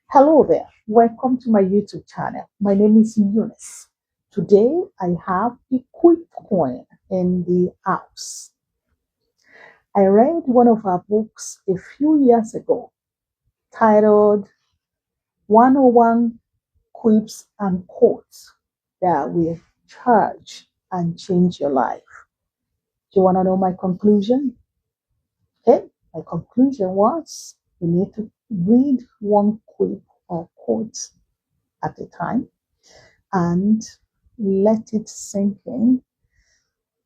Hello there. Welcome to my YouTube channel. My name is Eunice. Today I have the quick coin in the house. I read one of our books a few years ago titled 101 Quips and Quotes that will charge and change your life. Do you want to know my conclusion? Okay, my conclusion was you need to read one quip or quote at a time and let it sink in,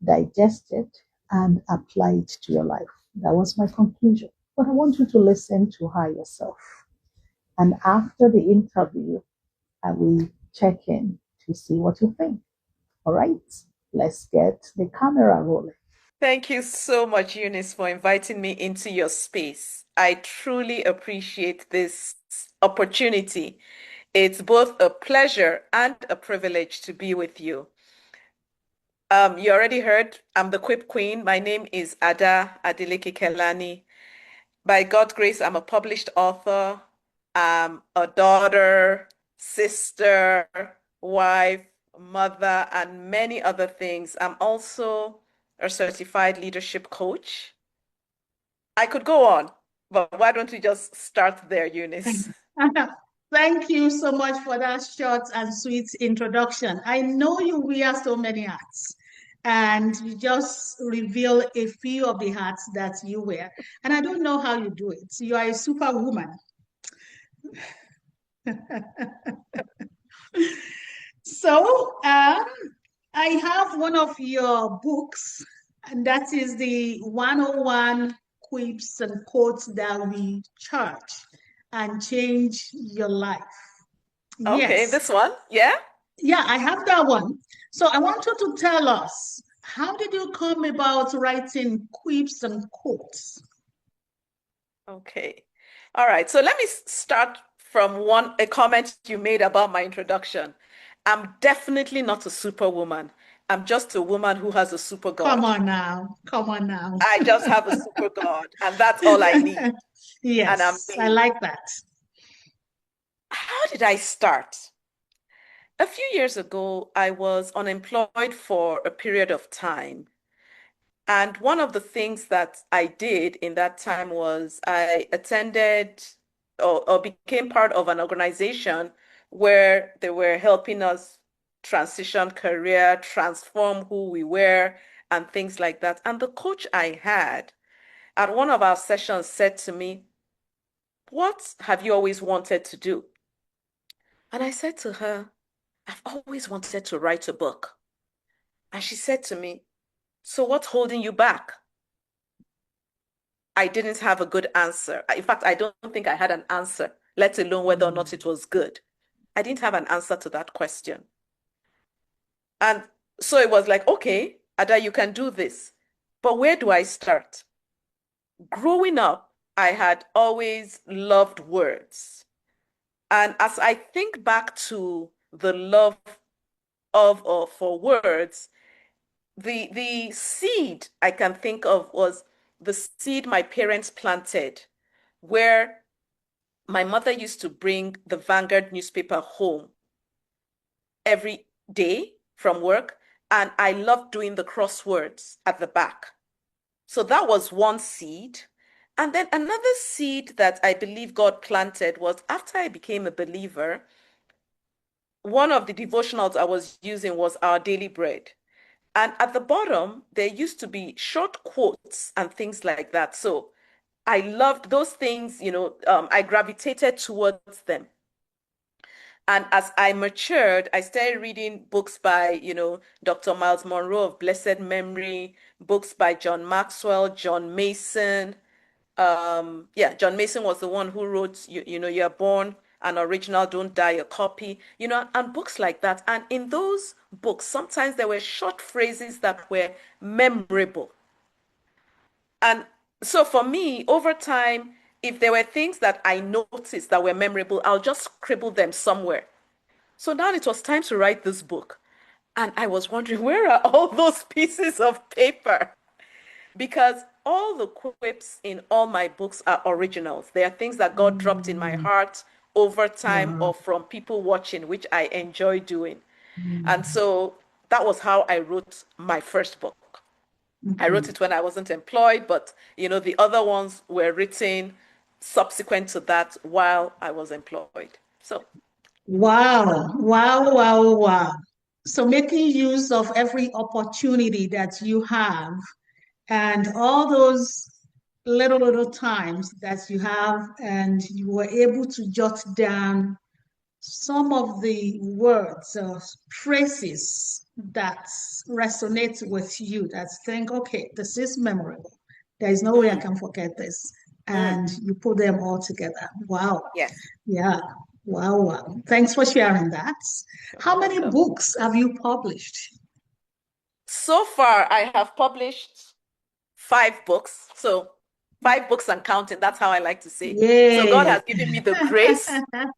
digest it, and apply it to your life. That was my conclusion. But I want you to listen to her yourself. And after the interview, I will check in to see what you think. All right, let's get the camera rolling. Thank you so much, Eunice, for inviting me into your space. I truly appreciate this opportunity. It's both a pleasure and a privilege to be with you. You already heard, I'm the Quip Queen. My name is Ada Adeleke Kelani. By God's grace, I'm a published author. I'm a daughter, sister, wife, mother, and many other things. I'm also a certified leadership coach. I could go on, but why don't we just start there, Eunice? Thank you so much for that short and sweet introduction. I know you wear so many hats, and you just reveal a few of the hats that you wear. And I don't know how you do it. You are a superwoman. So, I have one of your books, and that is the 101 quips and quotes that we charge and change your life. Okay, Yes. this one, yeah? Yeah, I have that one. So I want you to tell us, how did you come about writing quips and quotes? Okay. All right. So let me start from a comment you made about my introduction. I'm definitely not a superwoman. I'm just a woman who has a super Come God. on now. Come on now. I just have a super God, and that's all I need. And I'm Yes, I me. like that. How did I start? A few years ago, I was unemployed for a period of time. And one of the things that I did in that time was I attended or became part of an organization where they were helping us transition career, transform who we were, and things like that. And the coach I had at one of our sessions said to me, "What have you always wanted to do?" And I said to her, "I've always wanted to write a book." And she said to me, "So what's holding you back?" I didn't have a good answer. In fact, I don't think I had an answer, let alone whether or not Mm. it was good. I didn't have an answer to that question. And so it was like, okay, Ada, you can do this. But where do I start? Growing up, I had always loved words. And as I think back to the love of or for words, the seed I can think of was the seed my parents planted, where my mother used to bring the Vanguard newspaper home every day from work, and I loved doing the crosswords at the back. So that was one seed. And then another seed that I believe God planted was after I became a believer, one of the devotionals I was using was Our Daily Bread. And at the bottom, there used to be short quotes and things like that. So I loved those things, I gravitated towards them. And as I matured, I started reading books by, Dr. Miles Monroe of blessed memory, books by John Maxwell, John Mason. Yeah, John Mason was the one who wrote, you're born an original, don't die a copy, and books like that. And in those books, sometimes there were short phrases that were memorable. And so for me, over time, if there were things that I noticed that were memorable, I'll just scribble them somewhere. So now it was time to write this book. And I was wondering, where are all those pieces of paper? Because all the quips in all my books are originals. They are things that God dropped in my Mm. heart over time Wow. or from people watching, which I enjoy doing. And so that was how I wrote my first book. I wrote Okay. it when I wasn't employed, but the other ones were written subsequent to that while I was employed. So, Wow. Wow. Wow. Wow. So making use of every opportunity that you have and all those little times that you have, and you were able to jot down some of the words or phrases that resonate with you, that think, okay, this is memorable. There is no way I mm, can forget this. mm, And you put them all together. Wow. yes, Yeah. Wow. Wow. Thanks for sharing that. you're How many welcome. books have you published? So far, I have published 5 books. So 5 books and counting. That's how I like to say. So God Yay. has given me the grace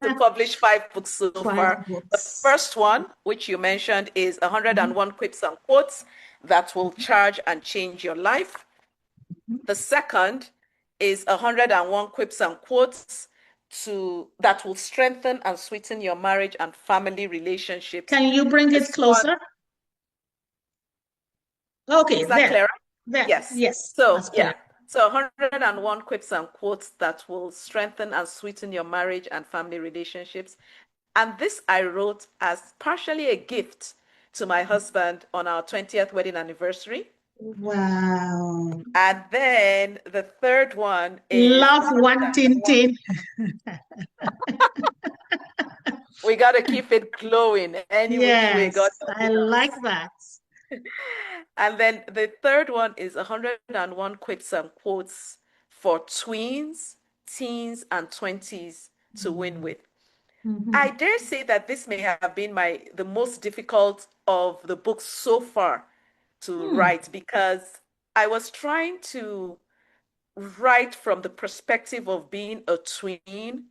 to publish 5 books so Five far. The books. first one, which you mentioned, is 101 quips and quotes that will charge and change your life. The second is 101 quips and quotes that will strengthen and sweeten your marriage and family relationships. Can you bring it This one, closer? Okay, is that there. clearer? There. Yes. Yes, So, that's yeah. clear. So 101 quips and quotes that will strengthen and sweeten your marriage and family relationships. And this I wrote as partially a gift to my husband on our 20th wedding anniversary. Wow. And then the third one is Love one tin 101. tin. We got to keep it glowing any which way God Yes, will I lead like us. that. And then the third one is 101 quips and quotes for tweens, teens, and 20s to win with. I Mhm. dare say that this may have been the most difficult of the books so far to Hmm. write because I was trying to write from the perspective of being a tween,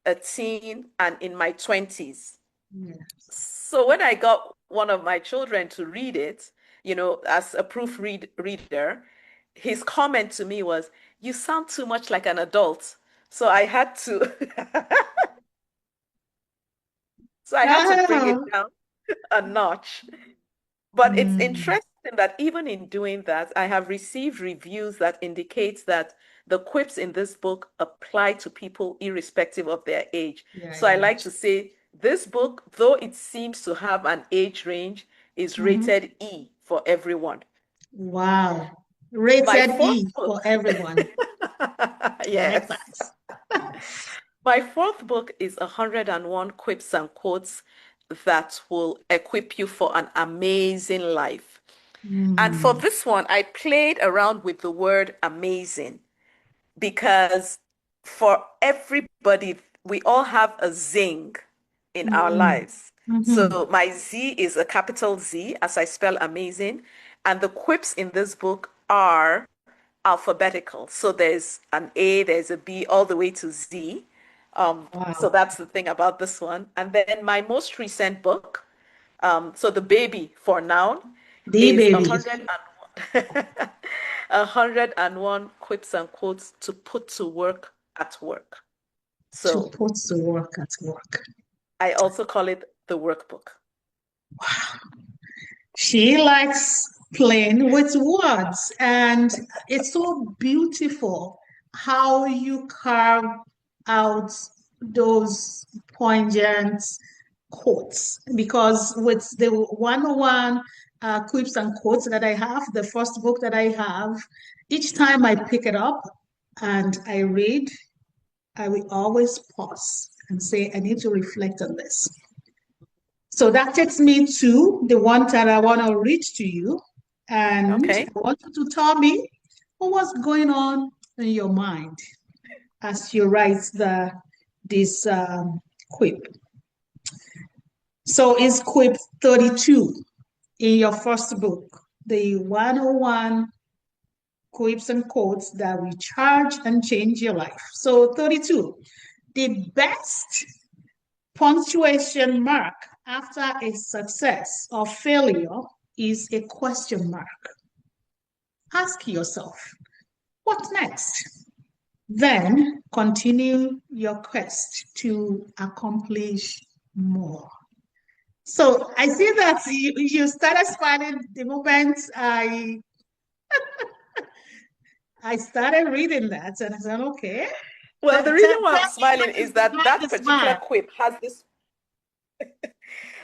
a teen, and in my 20s. Yes. So when I got one of my children to read it, as a reader, his comment to me was, "You sound too much like an adult." So I had to so I had to bring it Oh. down a notch. But it's Mm. interesting that even in doing that, I have received reviews that indicate that the quips in this book apply to people irrespective of their age. Yeah, So I yeah. like to say this book, though it seems to have an age range, is Mhm. rated E for everyone. Wow. My Rated fourth E for book, everyone. I like yes. that. My fourth book is 101 quips and quotes that will equip you for an amazing life. And for Mm. this one, I played around with the word amazing because for everybody, we all have a zing in our Mm. lives. Mhm. So my Z is a capital Z as I spell amazing. And the quips in this book are alphabetical. So there's an A, there's a B, all the way to Z. So Wow. that's the thing about this one. And then my most recent book, so the baby for noun The is baby 101, 101 quips and quotes to put to work at work. to So put to work at work. I also call it the workbook. She likes playing with words, and it's so beautiful how you carve out those poignant quotes. Because with the 101 quips and quotes that I have, the first book that I have, each time I pick it up and I read, I will always pause and say, I need to reflect on this. So that takes me to the one that I want to read to you. And Okay. I want you to tell me what was going on in your mind as you write this quip. So it's quip 32 in your first book, the 101 quips and quotes that will charge and change your life. So 32, the best punctuation mark after a success or failure is a question mark. Ask yourself, what next? Then continue your quest to accomplish more. So I see that you started smiling the moment I started reading that, and I said, okay, Well, the reason why I'm tell me smiling what is is that behind the smile.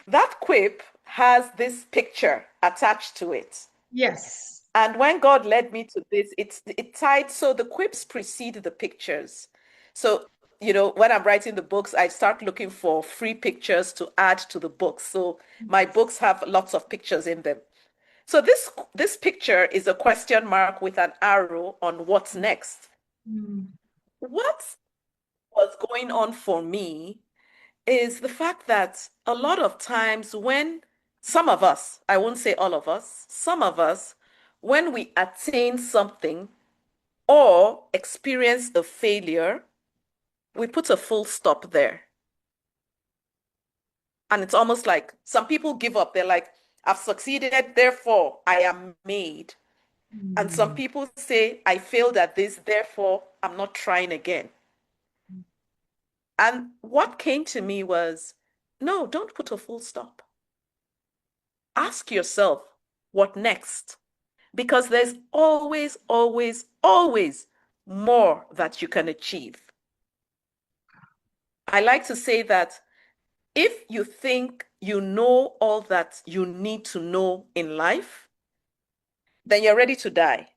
that quip has this picture attached to it. Yes. And when God led me to this, it tied, so the quips precede the pictures. So, when I'm writing the books, I start looking for free pictures to add to the books. So my books have lots of pictures in them. So this picture is a question mark with an arrow on what's next. Mm. What was going on for me is the fact that a lot of times when some of us, I won't say all of us, some of us, when we attain something or experience a failure, we put a full stop there. And it's almost like some people give up. They're like, I've succeeded, therefore I am made. And some Mm. people say, I failed at this, therefore I'm not trying again. And what came to me was, no, don't put a full stop. Ask yourself, what next? Because there's always, always, always more that you can achieve. I like to say that if you think you know all that you need to know in life, then you're ready to die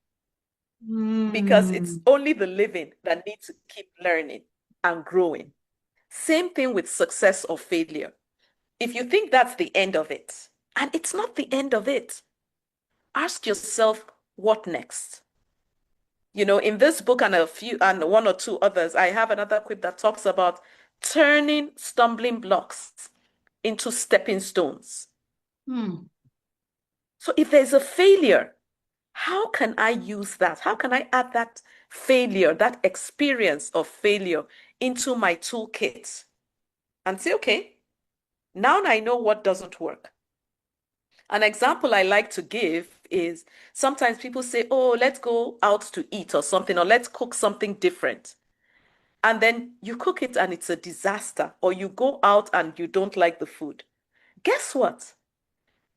because it's Mm. only the living that need to keep learning and growing. Same thing with success or failure. If you think that's the end of it, and it's not the end of it, ask yourself, what next? In this book and a few and one or two others, I have another quip that talks about turning stumbling blocks into stepping stones. Mm. So if there's a failure, how can I use that? How can I add that failure, that experience of failure into my toolkit and say, okay, now I know what doesn't work. An example I like to give is sometimes people say, oh, let's go out to eat or something, or let's cook something different. And then you cook it and it's a disaster, or you go out and you don't like the food. Guess what?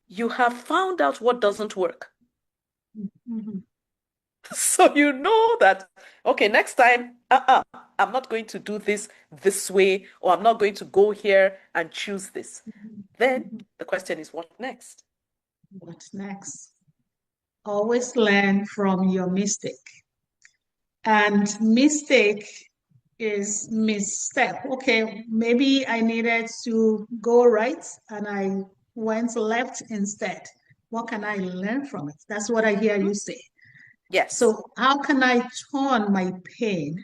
You have found out what doesn't work. Mhm. So you know that, okay, next time, I'm not going to do this way, or I'm not going to go here and choose this. Then Mhm. the question is, what next? What's next? Always learn from your mistake. And mistake is misstep. Okay, maybe I needed to go right and I went left instead. What can I learn from it? That's what I hear Mhm. you say. Yes, So, how can I turn my pain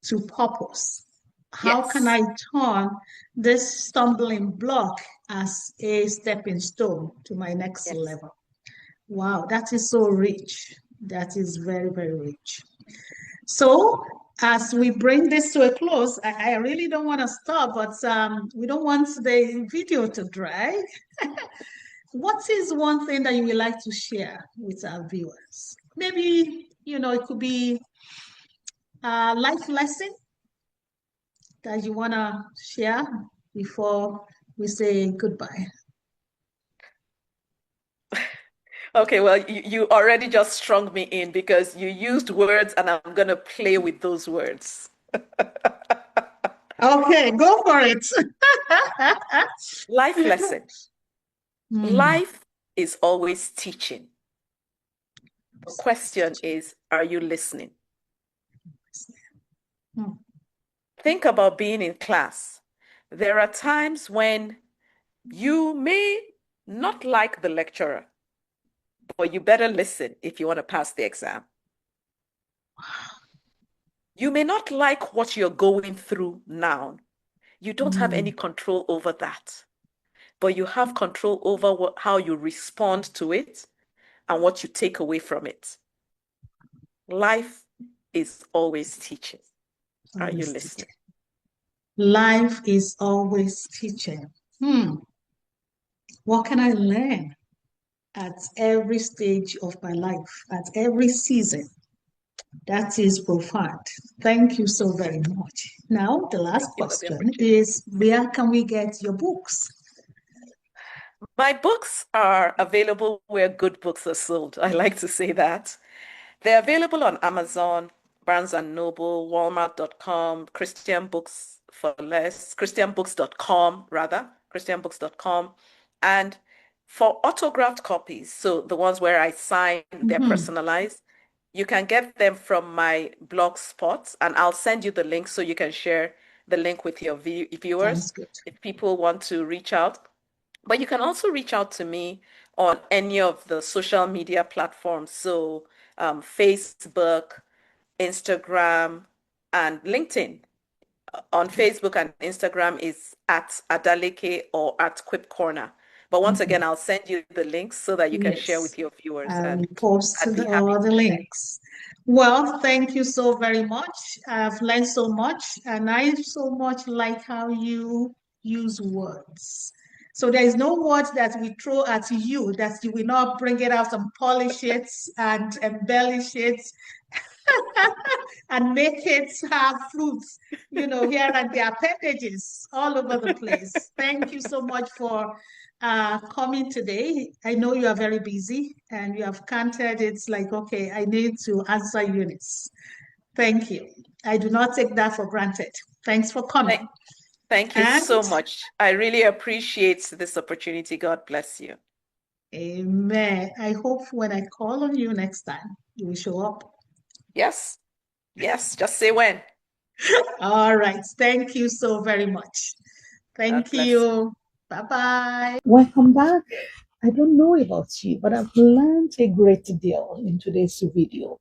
to purpose? How can yes, I turn this stumbling block as a stepping stone to my next yes. level? Wow, that is so rich. That is very, very rich. So, as we bring this to a close, I really don't want to stop, but we don't want the video to drag. What is one thing that you would like to share with our viewers? Maybe, it could be a life lesson that you want to share before we say goodbye. Okay, well, you already just strung me in because you used words and I'm going to play with those words. Okay, go for it. Life lesson. Hmm. Life is always teaching. The question is, are you listening? Hmm. Think about being in class. There are times when you may not like the lecturer, but you better listen if you want to pass the exam. You may not like what you're going through now. You don't have any Hmm. control over that, but you have control over how you respond to it and what you take away from it. Life is always teaching. Are you Always listening? teaching. Life is always teaching. What can I learn at every stage of my life, at every season? That is profound. Thank you so very much. Now, the last Thank you for the question opportunity. is, where can we get your books? My books are available where good books are sold. I like to say that. They're available on Amazon, Barnes& and Noble, Walmart.com, Christian Books for Less, christianbooks.com rather, christianbooks.com. And for autographed copies, so the ones where I sign, they're personalized, you can get them from my blog spot, and I'll send you the link so you can share the link with your viewers Sounds good. if people want to reach out. But you can also reach out to me on any of the social media platforms. So Facebook, Instagram, and LinkedIn. On Facebook and Instagram is at Adaleke or at Quip Corner. But once again, I'll send you the links so that you can share Yes, with your viewers, I and will post I'd be happy all the to share. links. Well, thank you so very much. I've learned so much, and I so much like how you use words. So there is no word that we throw at you that you will not bring it out and polish it and embellish it and make it have fruits, here and the appendages all over the place. Thank you so much for coming today. I know you are very busy and you have counted. It's like, okay, I need to answer Eunice. Thank you. I do not take that for granted. Thanks for coming. Thank, thank you And so much. I really appreciate this opportunity. God bless you. amen. I hope when I call on you next time, you will show up. Yes, yes, just say when. All right. Thank you so very much. God Thank bless. you. Bye bye. Welcome back. I don't know about you, but I've learned a great deal in today's video,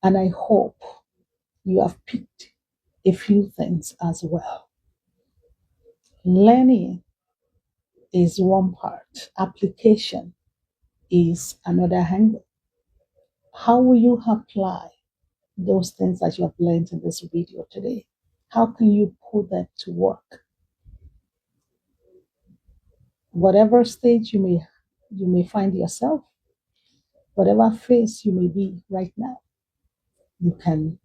and I hope you have picked a few things as well. Learning is one part, application is another angle. How will you apply those things that you have learned in this video today? How can you put them to work? Whatever stage you may find yourself, whatever phase you may be right now, you can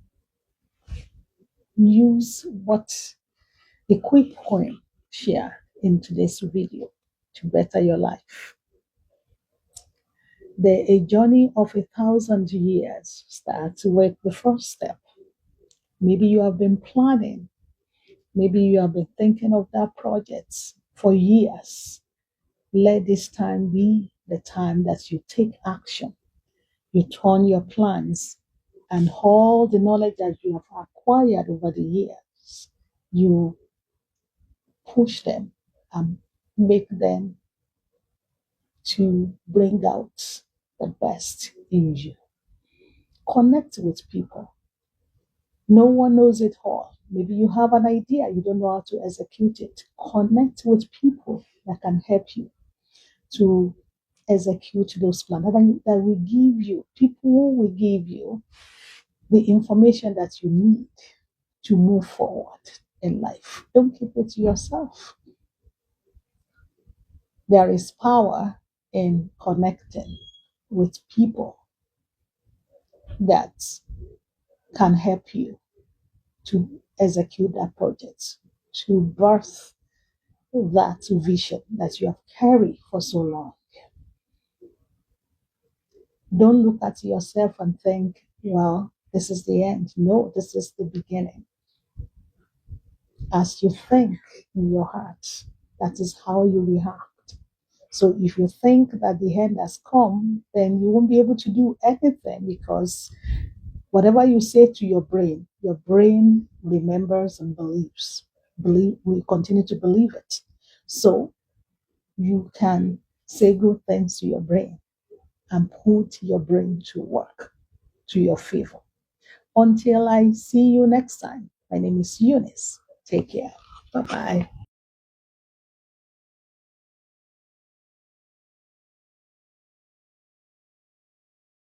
use what the quick point shared in today's video to better your life. A journey of 1,000 years starts with the first step. Maybe you have been planning, maybe you have been thinking of that project for years. Let this time be the time that you take action. You turn your plans and all the knowledge that you have acquired over the years, you push them and make them to bring out the best in you. Connect with people. No one knows it all. Maybe you have an idea, you don't know how to execute it. Connect with people that can help you to execute those plans. That will give you, people who will give you the information that you need to move forward in life. Don't keep it to yourself. There is power in connecting with people that can help you to execute that project, to birth that vision that you have carried for so long. Don't look at yourself and think, well, this is the end. No, this is the beginning. As you think in your heart, that is how you react. So if you think that the end has come, then you won't be able to do anything, because whatever you say to your brain remembers and believes. We continue to believe it. So you can say good things to your brain and put your brain to work to your favor. Until I see you next time, my name is Eunice. Take care. Bye-bye.